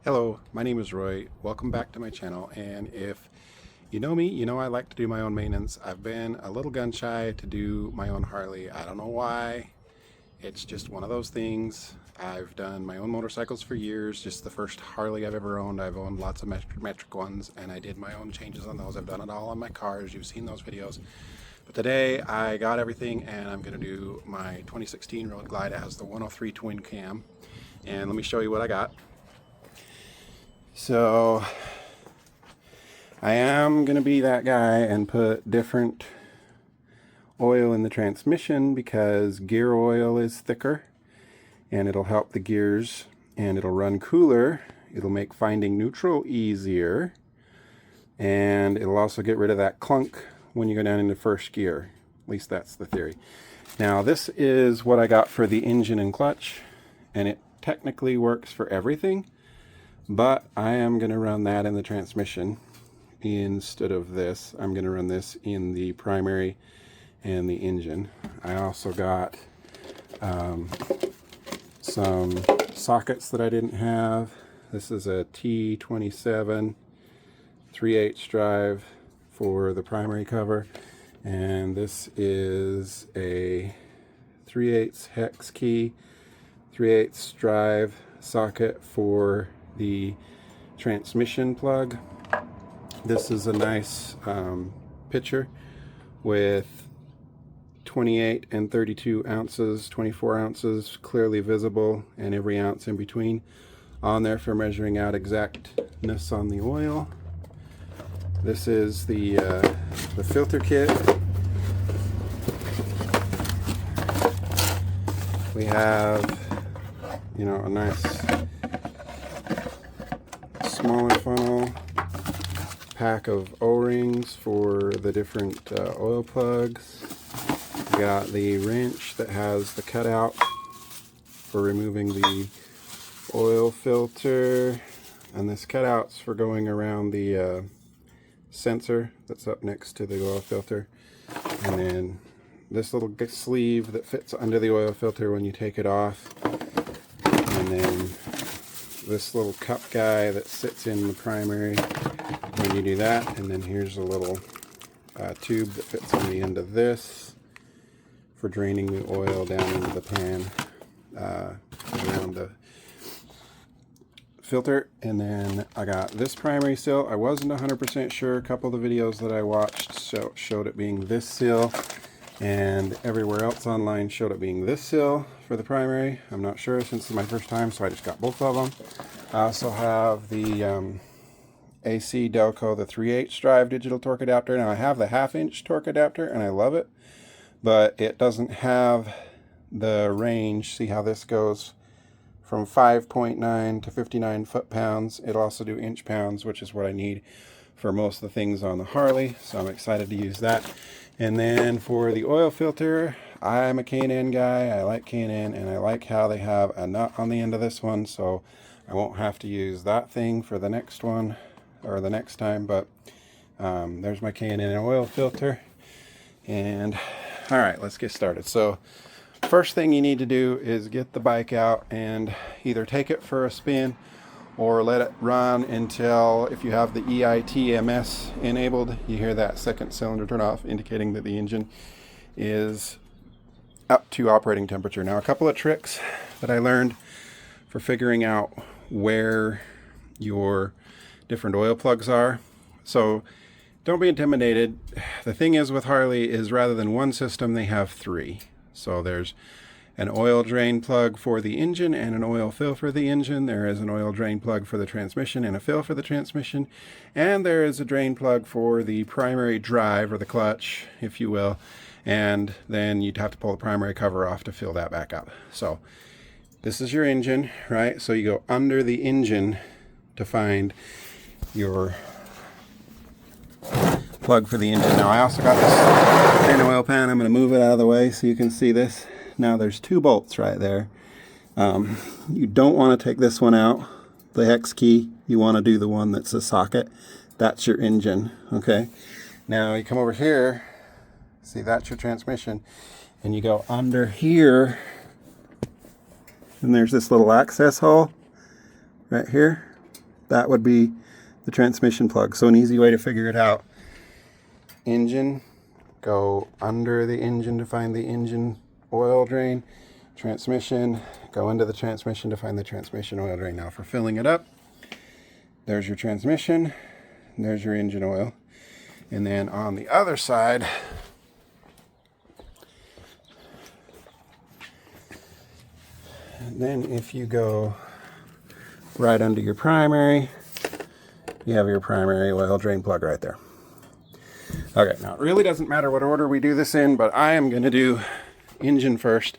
Hello, my name is Roy. Welcome back to my channel, and if you know me, you know I like to do my own maintenance. I've been a little gun shy to do my own Harley. I don't know why. It's just one of those things. I've done my own motorcycles for years. Just the first Harley I've ever owned. I've owned lots of metric ones, and I did my own changes on those. I've done it all on my cars. You've seen those videos. But today I got everything, and I'm going to do my 2016 Road Glide. It has the 103 twin cam, and let me show you what I got. So I am going to be that guy and put different oil in the transmission because gear oil is thicker and it'll help the gears and it'll run cooler. It'll make finding neutral easier, and it'll also get rid of that clunk when you go down into first gear. At least that's the theory. Now this is what I got for the engine and clutch, and it technically works for everything. But I am going to run that in the transmission instead of this. I'm going to run this in the primary and the engine. I also got some sockets that I didn't have. This is a T27 3/8 drive for the primary cover. And this is a 3/8 hex key 3/8 drive socket for the transmission plug. This is a nice pitcher with 28 and 32 ounces, 24 ounces clearly visible, and every ounce in between on there for measuring out exactness on the oil. This is the filter kit. We have, you know, a nice smaller funnel, pack of O-rings for the different oil plugs. We got the wrench that has the cutout for removing the oil filter, and this cutout's for going around the sensor that's up next to the oil filter, and then this little sleeve that fits under the oil filter when you take it off, and then this little cup guy that sits in the primary when you do that, and then here's a little tube that fits on the end of this for draining the oil down into the pan around the filter. And then I got this primary seal. I wasn't 100% sure. A couple of the videos that I watched showed it being this seal, and everywhere else online showed it being this seal for the primary. I'm not sure since it's my first time, so I just got both of them. I also have the AC Delco, the 3/8 drive digital torque adapter. Now I have the 1/2 inch torque adapter and I love it, but it doesn't have the range. See how this goes from 5.9 to 59 foot-pounds. It'll also do inch-pounds, which is what I need for most of the things on the Harley, so I'm excited to use that. And then for the oil filter, I'm a K&N guy. I like K&N, and I like how they have a nut on the end of this one, so I won't have to use that thing for the next one or the next time. But there's my K&N oil filter. And all right, let's get started. So first thing you need to do is get the bike out and either take it for a spin or let it run until, if you have the EITMS enabled, you hear that second cylinder turn off, indicating that the engine is up to operating temperature. Now, a couple of tricks that I learned for figuring out where your different oil plugs are. So don't be intimidated. The thing is with Harley is rather than one system, they have three. So there's an oil drain plug for the engine and an oil fill for the engine. There is an oil drain plug for the transmission and a fill for the transmission. And there is a drain plug for the primary drive, or the clutch, if you will. And then you'd have to pull the primary cover off to fill that back up. So this is your engine, right? So you go under the engine to find your plug for the engine. Now I also got this drain oil pan. I'm going to move it out of the way so you can see this. Now there's two bolts right there. You don't want to take this one out, the hex key. You want to do the one that's a socket. That's your engine, okay? Now you come over here, see, that's your transmission, and you go under here, and there's this little access hole right here. that would be the transmission plug. So an easy way to figure it out: engine, go under the engine to find the engine oil drain. Transmission, go into the transmission to find the transmission oil drain. Now for filling it up, there's your transmission, there's your engine oil. And then on the other side, and then if you go right under your primary, you have your primary oil drain plug right there. Okay, now it really doesn't matter what order we do this in, but I am going to do engine first,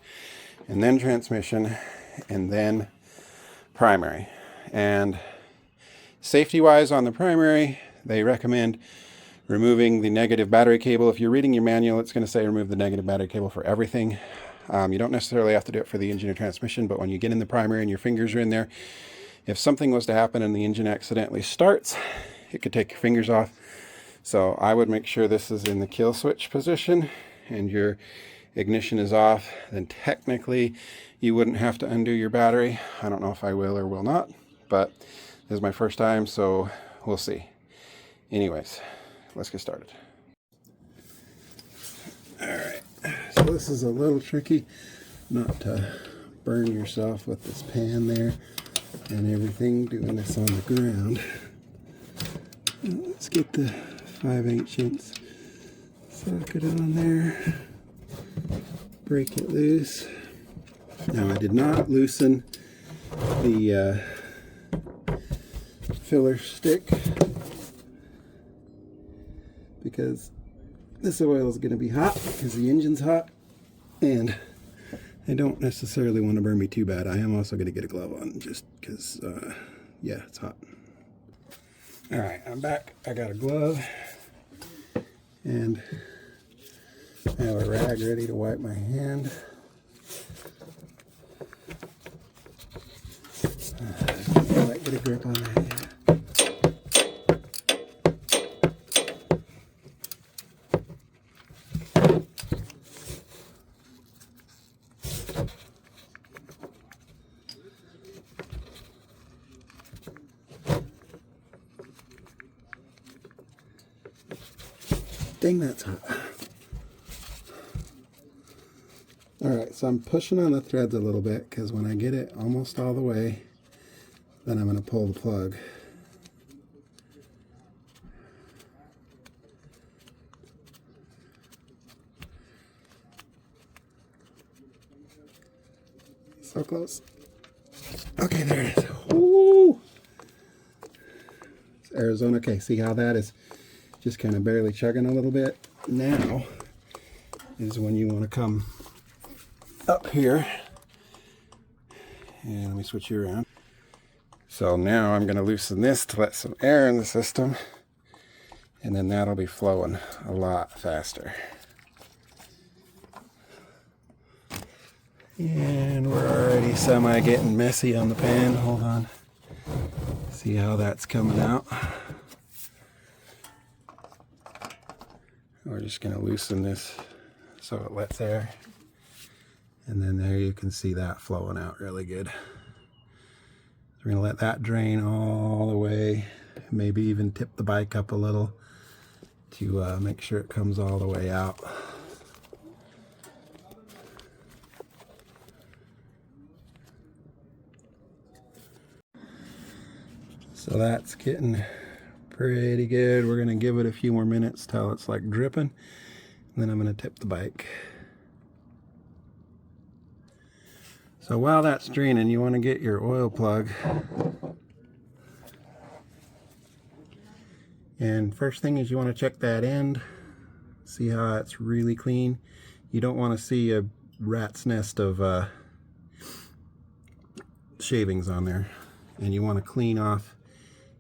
and then transmission, and then primary. And safety-wise on the primary, they recommend removing the negative battery cable. If you're reading your manual, it's going to say remove the negative battery cable for everything. You don't necessarily have to do it for the engine or transmission, but when you get in the primary and your fingers are in there, if something was to happen and the engine accidentally starts, it could take your fingers off. So I would make sure this is in the kill switch position and your ignition is off. Then technically you wouldn't have to undo your battery. I don't know if I will or will not, but this is my first time, so we'll see. Anyways, let's get started. Alright, so this is a little tricky, not to burn yourself with this pan there and everything, doing this on the ground. Let's get the 5/8" socket on there, break it loose. Now I did not loosen the filler stick because this oil is going to be hot because the engine's hot, and I don't necessarily want to burn me too bad. I am also going to get a glove on just because, yeah, it's hot. Alright, I'm back. I got a glove, and I have a rag ready to wipe my hand. I might get a grip on my hand. Dang, that's hot. Alright, so I'm pushing on the threads a little bit because when I get it almost all the way, then I'm going to pull the plug. So close. Okay, there it is. Woo! It's Arizona. Okay, see how that is just kind of barely chugging a little bit? Now is when you want to come up here, and let me switch you around. So now I'm going to loosen this to let some air in the system, and then that'll be flowing a lot faster. And we're already semi getting messy on the pan. Hold on. See how that's coming out. We're just going to loosen this so it lets air. And then there you can see that flowing out really good. So we're going to let that drain all the way. Maybe even tip the bike up a little to make sure it comes all the way out. So that's getting pretty good. We're going to give it a few more minutes till it's like dripping. And then I'm going to tip the bike. So while that's draining, you want to get your oil plug. And first thing is you want to check that end. See how it's really clean. You don't want to see a rat's nest of shavings on there. And you want to clean off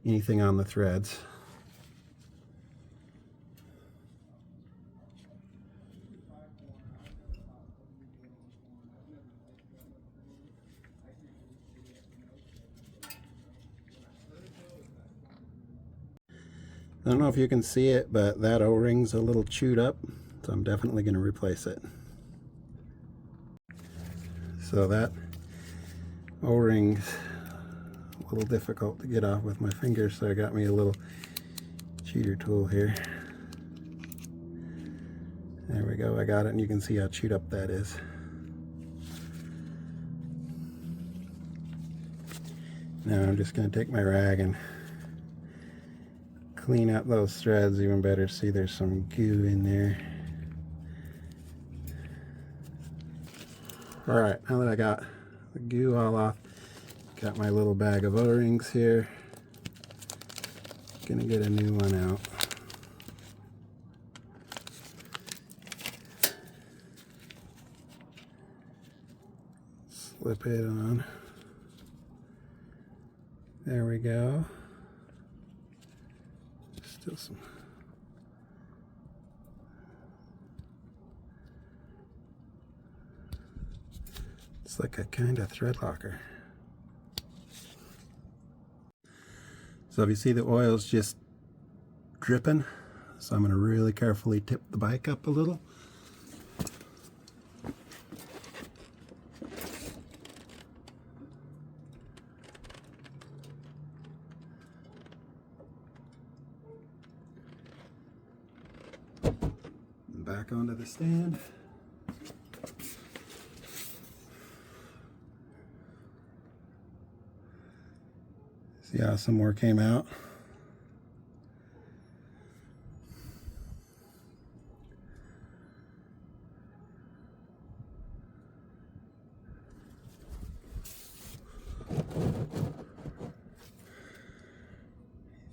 anything on the threads. I don't know if you can see it, but that O-ring's a little chewed up, so I'm definitely going to replace it. So that O-ring's a little difficult to get off with my fingers, so I got me a little cheater tool here. There we go, I got it, and you can see how chewed up that is. Now I'm just going to take my rag and clean out those threads even better. See, there's some goo in there. Alright, now that I got the goo all off, got my little bag of O-rings here. Gonna get a new one out. Slip it on. There we go. Still some. It's like a kind of thread locker. So if you see the oil's just dripping, so I'm going to really carefully tip the bike up a little. Back onto the stand. See how some more came out?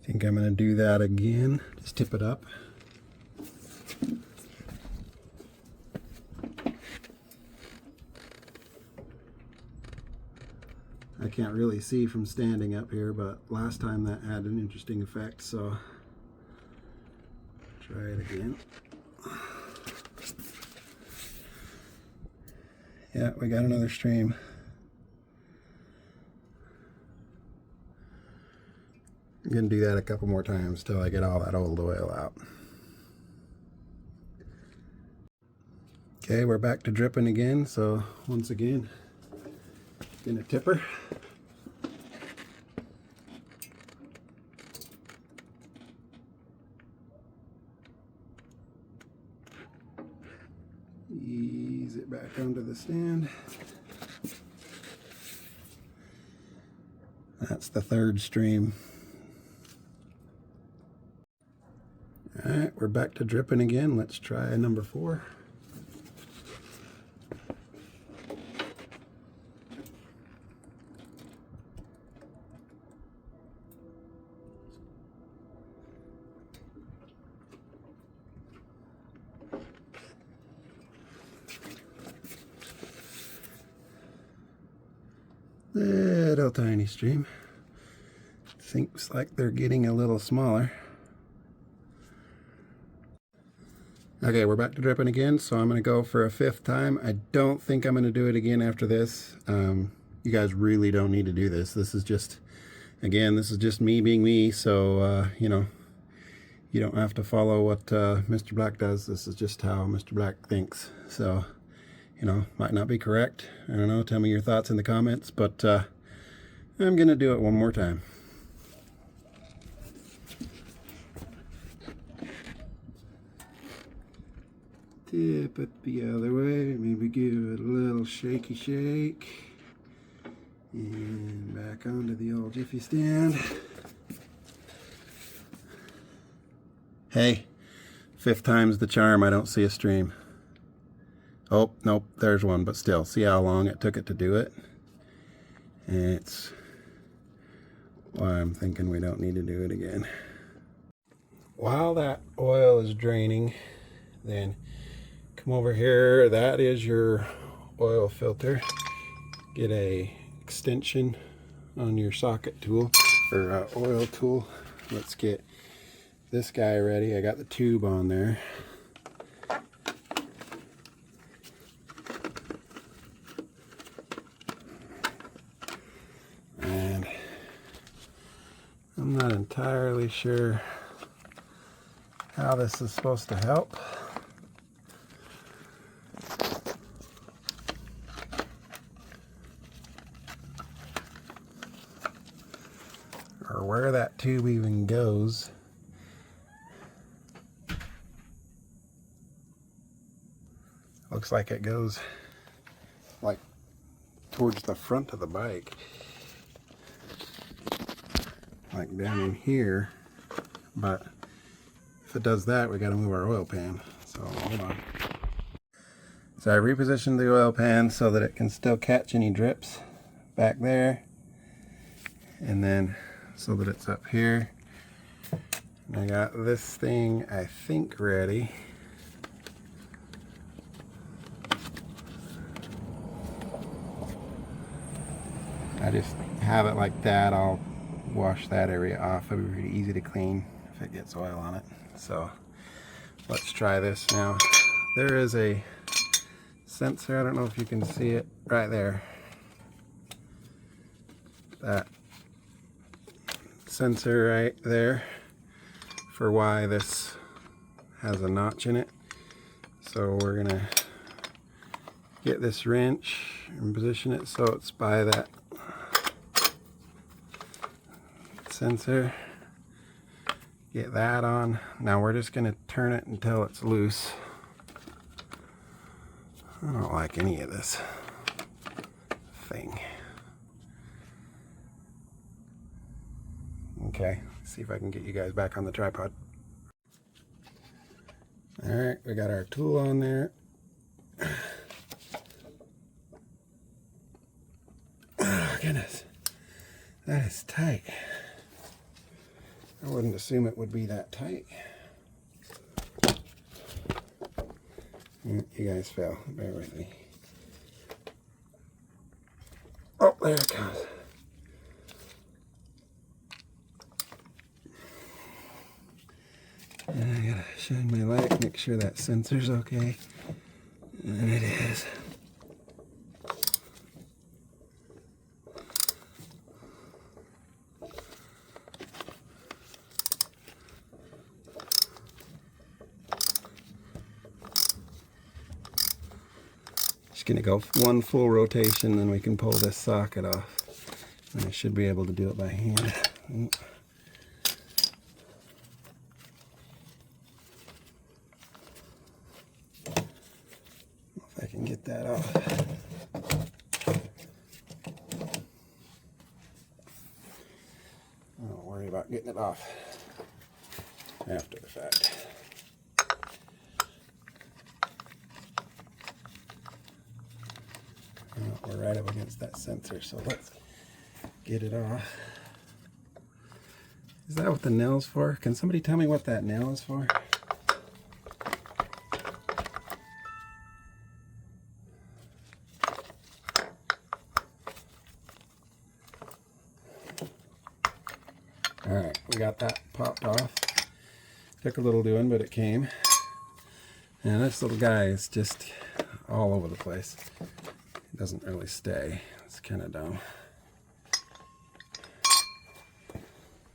I think I'm going to do that again. Just tip it up. I can't really see from standing up here, but last time that had an interesting effect, so try it again. Yeah, we got another stream. I'm going to do that a couple more times till I get all that old oil out. Okay, we're back to dripping again, so once again, in a tipper. Ease it back onto the stand. That's the third stream. Alright, we're back to dripping again. Let's try number 4. Little tiny stream. Seems like they're getting a little smaller. Okay, we're back to dripping again, so I'm going to go for a 5th time. I don't think I'm going to do it again after this. You guys really don't need to do this. This is just, again, this is just me being me, so, you know, you don't have to follow what Mr. Black does. This is just how Mr. Black thinks. So, you know, might not be correct. I don't know, tell me your thoughts in the comments, but I'm going to do it one more time. Tip it the other way, maybe give it a little shaky shake, and back onto the old jiffy stand. Hey, 5th time's the charm. I don't see a stream. Oh, nope, there's one, but still, see how long it took it to do it? And it's why I'm thinking we don't need to do it again. While that oil is draining, then come over here. That is your oil filter. Get a extension on your socket tool or oil tool. Let's get this guy ready. I got the tube on there. And I'm not entirely sure how this is supposed to help. or where that tube even goes. Looks like it goes like towards the front of the bike, like down in here. But if it does that, we got to move our oil pan. So hold on. So I repositioned the oil pan so that it can still catch any drips back there, and then so that it's up here. And I got this thing, I think, ready. I just have it like that. I'll wash that area off. It'll be pretty easy to clean if it gets oil on it. So let's try this now. There is a sensor, I don't know if you can see it right there. That sensor right there for why this has a notch in it. So we're gonna get this wrench and position it so it's by that sensor. Get that on. Now we're just gonna turn it until it's loose. I don't like any of this thing. Okay, let's see if I can get you guys back on the tripod. All right, we got our tool on there. Oh, goodness, that is tight. I wouldn't assume it would be that tight. You guys fell, bear with me. Oh, there it comes. And I gotta shine my light, make sure that sensor's okay. And it is. Just gonna go one full rotation, then we can pull this socket off. And I should be able to do it by hand. If I can get that off. Don't worry about getting it off after the fact. We're right up against that sensor, so let's get it off. Is that what the nail's for? Can somebody tell me what that nail is for? Alright, we got that popped off. Took a little doing, but it came. And this little guy is just all over the place. It doesn't really stay. It's kind of dumb.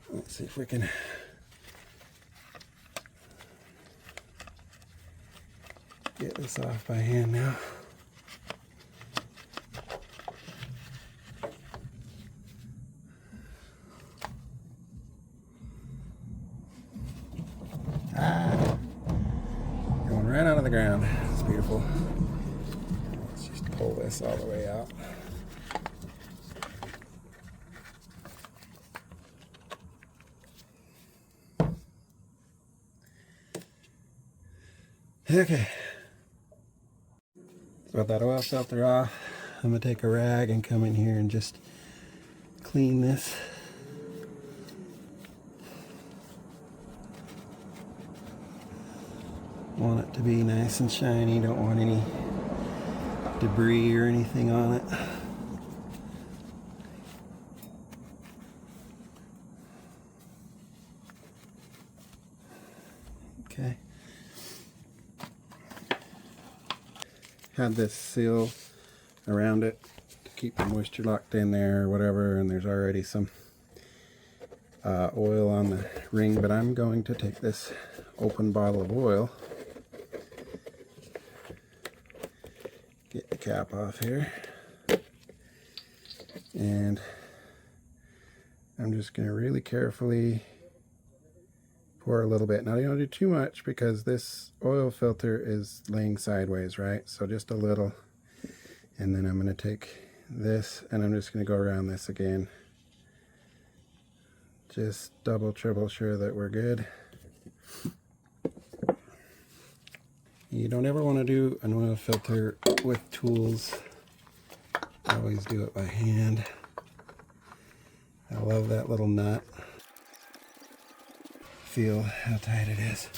Let's see if we can get this off by hand now. Going right out of the ground. It's beautiful. Let's just pull this all the way out. Okay. So with that oil filter off, I'm going to take a rag and come in here and just clean this. Want it to be nice and shiny, don't want any debris or anything on it. Okay. Had this seal around it to keep the moisture locked in there or whatever, and there's already some oil on the ring, but I'm going to take this open bottle of oil, get the cap off here, and I'm just going to really carefully pour a little bit. Now, you don't do too much because this oil filter is laying sideways, right? So just a little. And then I'm going to take this and I'm just going to go around this again. Just double, triple sure that we're good. You don't ever want to do an oil filter with tools. I always do it by hand. I love that little nut. Feel how tight it is.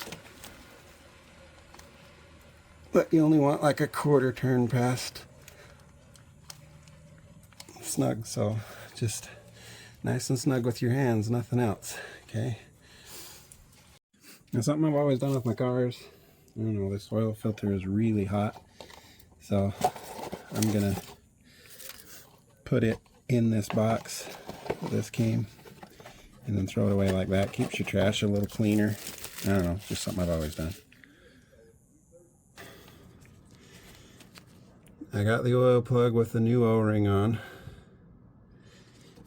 But you only want like a quarter turn past snug, so just nice and snug with your hands, nothing else, okay? Now something I've always done with my cars, I don't know, this oil filter is really hot, so I'm gonna put it in this box that this came and then throw it away like that. Keeps your trash a little cleaner. I don't know, it's just something I've always done. I got the oil plug with the new O-ring on,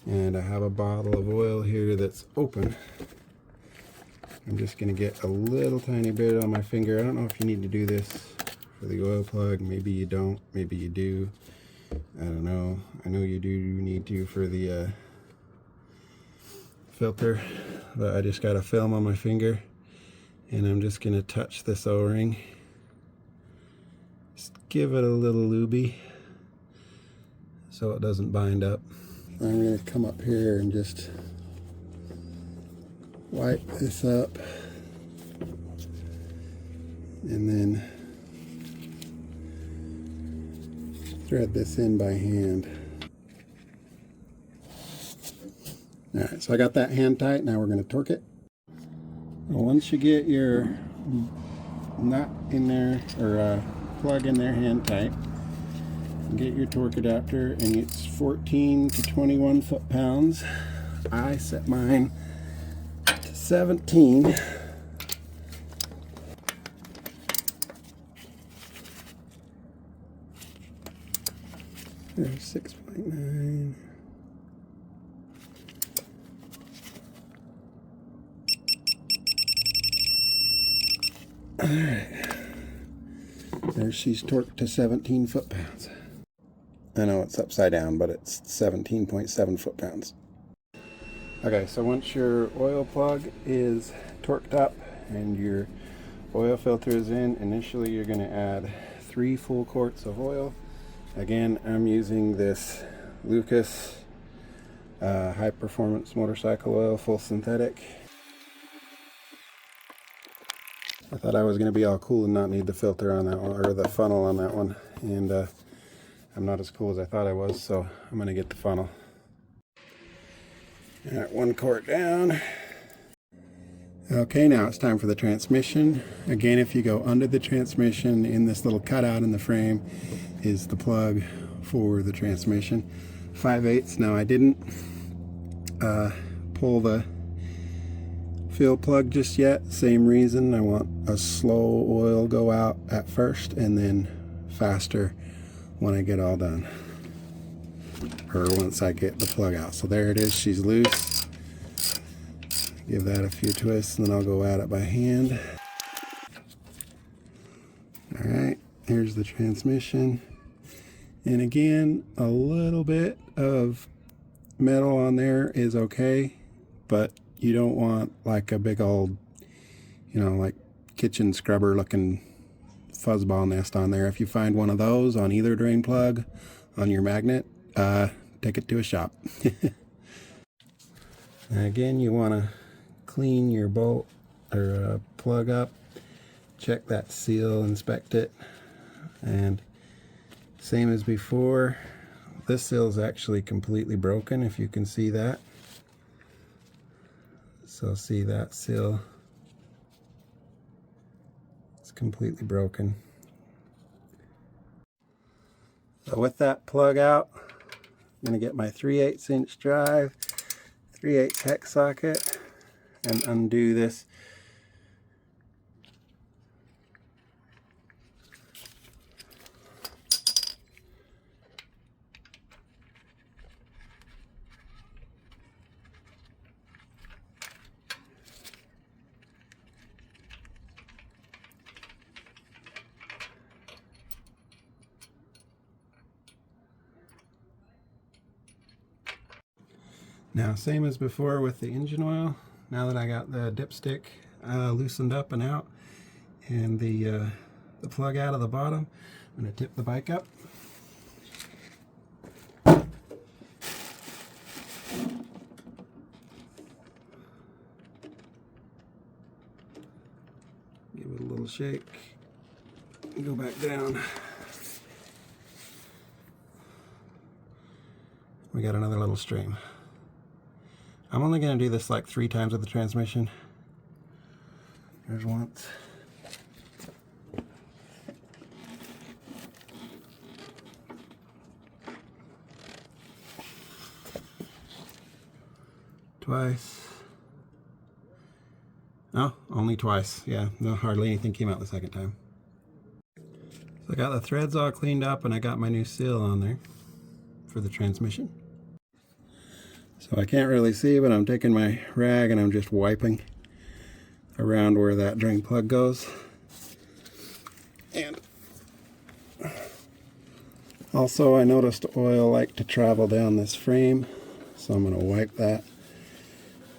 and I have a bottle of oil here that's open. I'm just going to get a little tiny bit on my finger. I don't know if you need to do this for the oil plug. Maybe you don't. Maybe you do. I don't know. I know you do need to for the filter, but I just got a film on my finger, and I'm just going to touch this O-ring. Just give it a little lubey so it doesn't bind up. I'm going to come up here and just wipe this up and then thread this in by hand. Alright, so I got that hand tight. Now we're going to torque it. Well, once you get your nut in there, or plug in there hand tight, get your torque adapter, and it's 14 to 21 foot-pounds. I set mine to 17. There's 6.9. Alright. There she's torqued to 17 foot-pounds. I know it's upside down, but it's 17.7 foot-pounds. Okay, so once your oil plug is torqued up and your oil filter is in, initially you're going to add 3 full quarts of oil. Again, I'm using this Lucas high performance motorcycle oil, full synthetic. I thought I was going to be all cool and not need the filter on that one, or the funnel on that one, and I'm not as cool as I thought I was, so I'm going to get the funnel. Alright, 1 quart down. Okay, now it's time for the transmission. Again, if you go under the transmission, in this little cutout in the frame is the plug for the transmission. 5/8. Now I didn't pull the fill plug just yet. Same reason. I want a slow oil go out at first and then faster when I get all done, or once I get the plug out. So there it is, she's loose. Give that a few twists and then I'll go at it by hand. Alright, here's the transmission. And again, a little bit of metal on there is okay, but you don't want like a big old, you know, like kitchen scrubber looking fuzzball nest on there. If you find one of those on either drain plug on your magnet, take it to a shop. Again, you want to clean your bolt or plug up, check that seal, inspect it, and same as before, this seal is actually completely broken, if you can see that. So see that seal, it's completely broken. So with that plug out, I'm going to get my 3/8 inch drive, 3/8 hex socket, and undo this. Now, same as before with the engine oil. Now that I got the dipstick loosened up and out, and the plug out of the bottom, I'm going to tip the bike up. Give it a little shake. Go back down. We got another little stream. I'm only going to do this like 3 times with the transmission. There's once. Twice. Oh, only twice. Yeah, no, hardly anything came out the second time. So I got the threads all cleaned up and I got my new seal on there for the transmission. So I can't really see, but I'm taking my rag and I'm just wiping around where that drain plug goes. And also I noticed oil like to travel down this frame, so I'm going to wipe that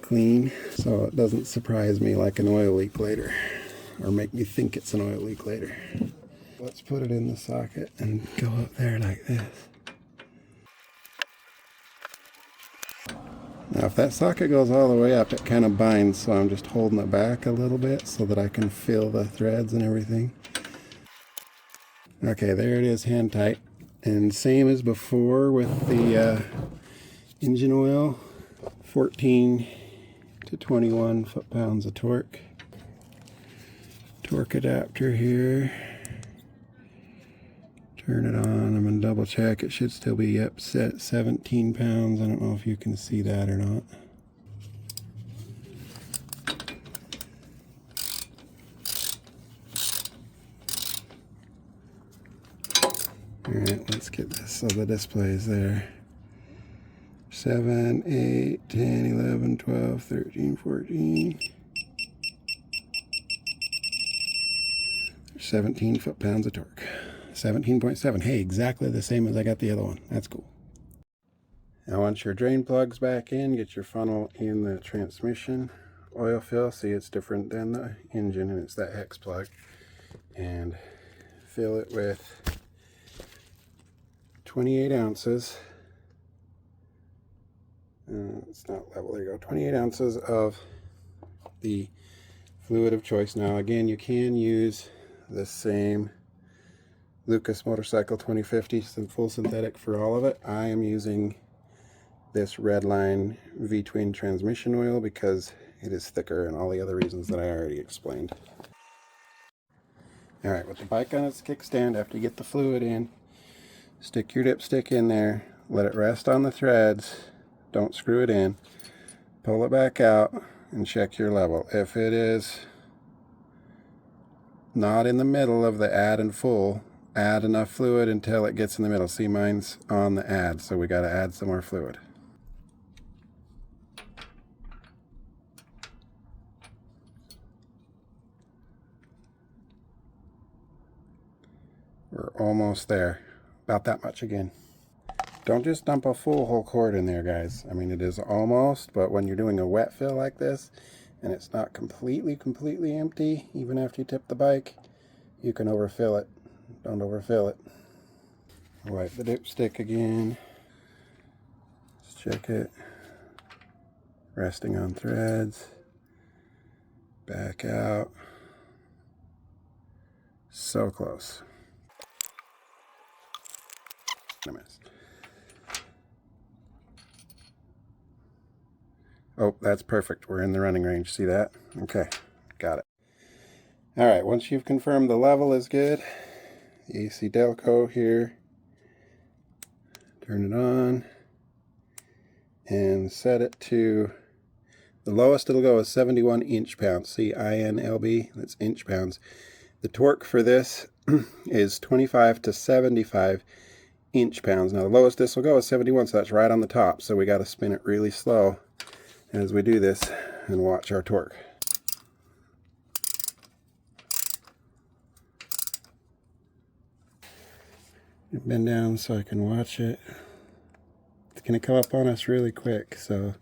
clean so it doesn't surprise me like an oil leak later, or make me think it's an oil leak later. Let's put it in the socket and go up there like this. Now if that socket goes all the way up, it kind of binds, so I'm just holding it back a little bit so that I can feel the threads and everything. Okay, there it is, hand tight. And same as before with the engine oil, 14 to 21 foot-pounds of torque. Torque adapter here. Turn it on. I'm going to double check. It should still be up set 17 pounds. I don't know if you can see that or not. Alright, let's get this so the display is there. 7, 8, 10, 11, 12, 13, 14. 17 foot-pounds of torque. 17.7. Hey, exactly the same as I got the other one. That's cool. Now once your drain plug's back in, get your funnel in the transmission oil fill. See, it's different than the engine, and it's that hex plug. And fill it with 28 ounces. It's not level. There you go. 28 ounces of the fluid of choice. Now again, you can use the same Lucas Motorcycle 2050 full synthetic for all of it. I am using this Redline V-twin transmission oil because it is thicker and all the other reasons that I already explained. Alright, with the bike on its kickstand, after you get the fluid in, stick your dipstick in there, let it rest on the threads, don't screw it in, pull it back out, and check your level. If it is not in the middle of the add and full, add enough fluid until it gets in the middle. See, mine's on the add, so we got to add some more fluid. We're almost there. About that much again. Don't just dump a full whole quart in there, guys. I mean, it is almost, but when you're doing a wet fill like this, and it's not completely empty, even after you tip the bike, you can overfill it. Don't overfill it. Wipe the dipstick again. Let's check it. Resting on threads. Back out. So close. I missed. Oh, that's perfect. We're in the running range. See that? Okay, got it. All right, once you've confirmed the level is good, the AC Delco here, turn it on and set it to the lowest it'll go is 71 inch-pounds. See, INLB, that's inch-pounds. The torque for this is 25 to 75 inch-pounds. Now the lowest this will go is 71, so that's right on the top. So we got to spin it really slow as we do this and watch our torque. Bend down so I can watch it. It's going to come up on us really quick, so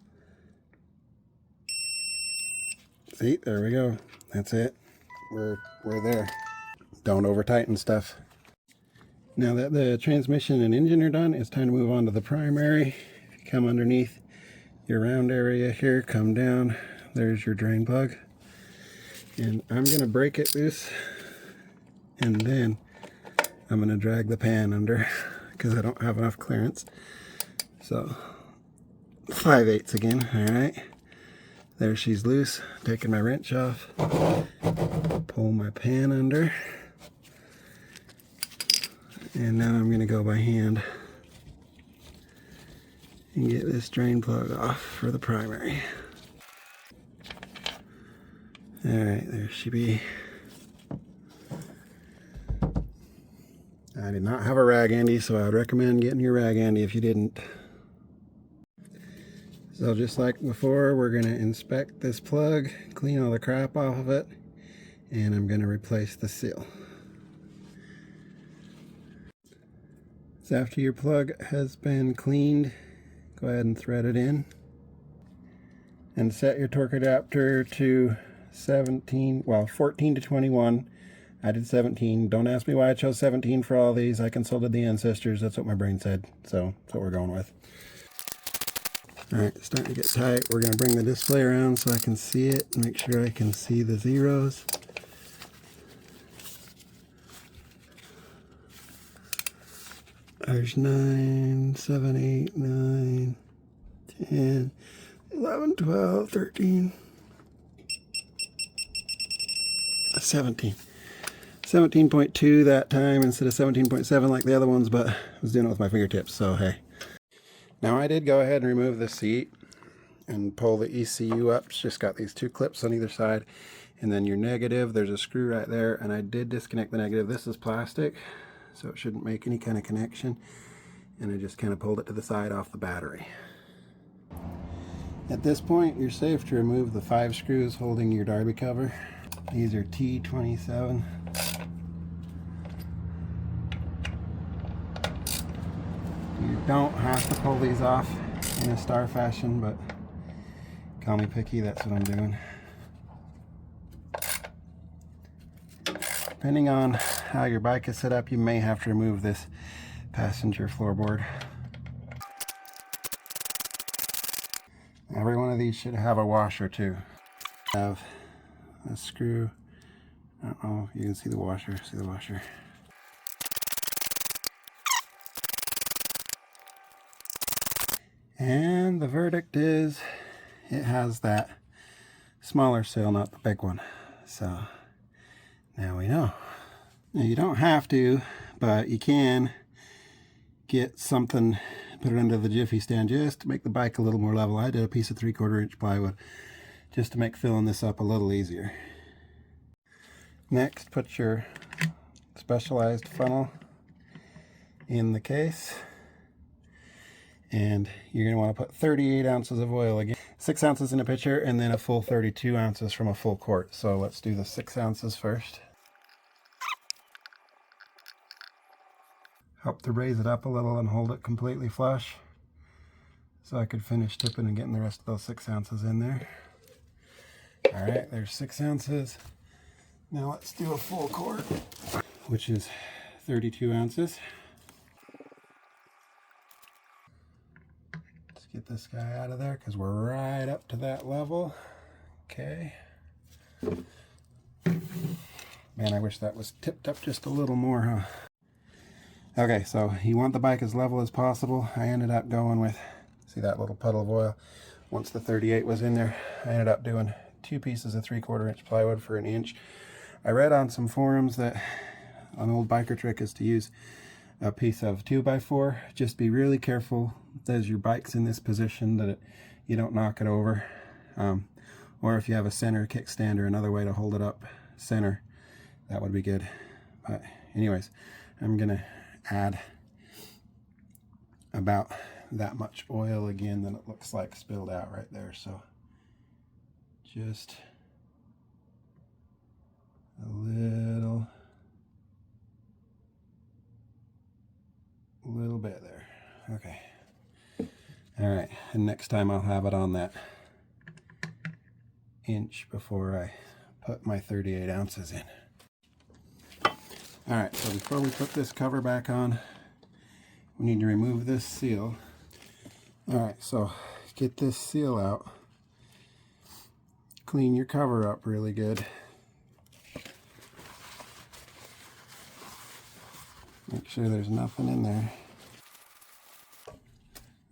See, there we go. That's it. We're there. Don't over tighten stuff. Now that the transmission and engine are done, it's time to move on to the primary. If you come underneath your round area here, come down, there's your drain plug. And I'm going to break it loose, and then I'm going to drag the pan under because I don't have enough clearance. So 5/8 again. All right, there she's loose. Taking my wrench off, pull my pan under, and now I'm going to go by hand and get this drain plug off for the primary. Alright, there she be. I did not have a rag handy, so I would recommend getting your rag handy if you didn't. So just like before, we're going to inspect this plug, clean all the crap off of it, and I'm going to replace the seal. So after your plug has been cleaned, go ahead and thread it in. And set your torque adapter to 14 to 21. I did 17. Don't ask me why I chose 17 for all these. I consulted the ancestors. That's what my brain said. So that's what we're going with. Alright, it's starting to get tight. We're going to bring the display around so I can see it. Make sure I can see the zeros. There's 9, 7, 8, 9, 10, 11, 12, 13, 17. 17.2 that time instead of 17.7 like the other ones, but I was doing it with my fingertips, so hey. Now I did go ahead and remove the seat and pull the ECU up. It's just got these two clips on either side. And then your negative, there's a screw right there, and I did disconnect the negative. This is plastic, so it shouldn't make any kind of connection. And I just kind of pulled it to the side off the battery. At this point, you're safe to remove the 5 screws holding your derby cover. These are T27. You don't have to pull these off in a star fashion, but call me picky, that's what I'm doing. Depending on how your bike is set up, you may have to remove this passenger floorboard. Every one of these should have a washer too. Have a screw. I don't know if you can see the washer. See the washer. And the verdict is it has that smaller seal, not the big one. So now we know. Now you don't have to, but you can get something, put it under the jiffy stand just to make the bike a little more level. I did a piece of 3/4 inch plywood just to make filling this up a little easier. Next, put your specialized funnel in the case, and you're going to want to put 38 ounces of oil again. 6 ounces in a pitcher, and then a full 32 ounces from a full quart. So let's do the 6 ounces first. Help to raise it up a little and hold it completely flush so I could finish tipping and getting the rest of those 6 ounces in there. All right, there's 6 ounces. Now let's do a full quart, which is 32 ounces. Let's get this guy out of there because we're right up to that level. Okay. Man, I wish that was tipped up just a little more, huh? Okay, so you want the bike as level as possible. I ended up going with, see that little puddle of oil? Once the 38 was in there, I ended up doing 2 pieces of 3/4 inch plywood for 1 inch. I read on some forums that an old biker trick is to use a piece of 2x4. Just be really careful as your bike's in this position that you don't knock it over. Or if you have a center kickstand or another way to hold it up center, that would be good. But anyways, I'm gonna add about that much oil again than it looks like spilled out right there. So just a little bit there. Okay. All right, and next time I'll have it on that inch before I put my 38 ounces in. Alright, so before we put this cover back on, we need to remove this seal. Alright, so get this seal out. Clean your cover up really good. Make sure there's nothing in there.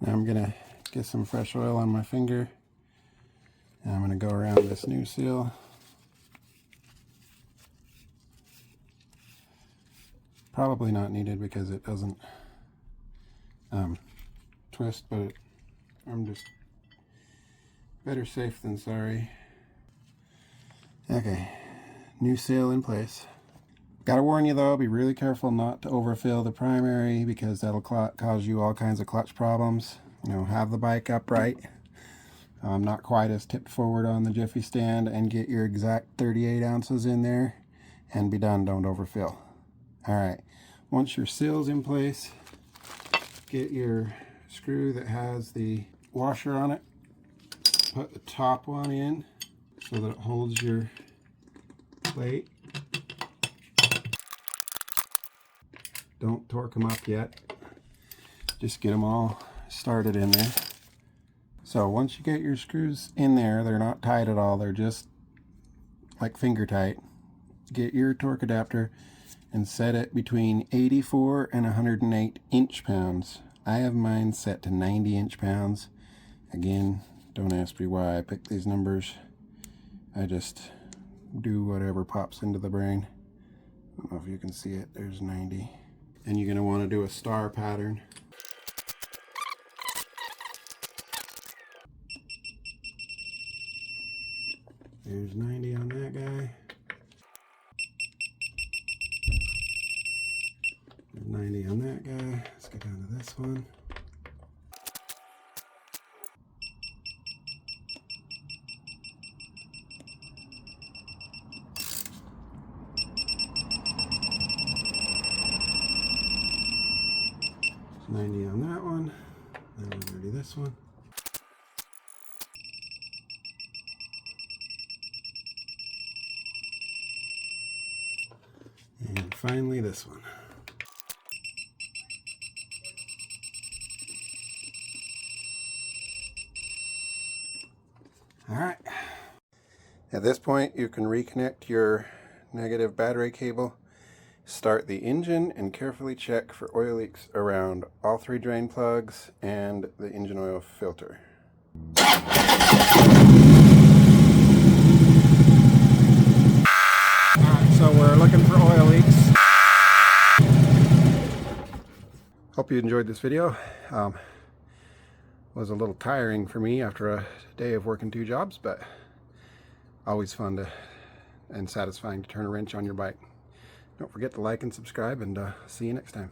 Now I'm gonna get some fresh oil on my finger, and I'm gonna go around this new seal. Probably not needed because it doesn't twist, but I'm just better safe than sorry. Okay, new seal in place. Gotta warn you though, be really careful not to overfill the primary because that'll cause you all kinds of clutch problems. You know, have the bike upright. Not quite as tipped forward on the Jiffy stand, and get your exact 38 ounces in there and be done. Don't overfill. Alright, once your seal's in place, get your screw that has the washer on it. Put the top one in so that it holds your plate. Don't torque them up yet. Just get them all started in there. So once you get your screws in there, they're not tight at all. They're just like finger tight. Get your torque adapter and set it between 84 and 108 inch-pounds. I have mine set to 90 inch-pounds. Again, don't ask me why I picked these numbers. I just do whatever pops into the brain. I don't know if you can see it. There's 90. And you're going to want to do a star pattern. There's 90 on that guy. There's 90 on that guy. Let's get down to this one. There's 90 on that one. And we're going to do this one. And finally this one. Alright. At this point you can reconnect your negative battery cable, start the engine, and carefully check for oil leaks around all 3 drain plugs and the engine oil filter. So we're looking for oil leaks. Hope you enjoyed this video. Was a little tiring for me after a day of working 2 jobs, but always fun to and satisfying to turn a wrench on your bike. Don't forget to like and subscribe, and see you next time.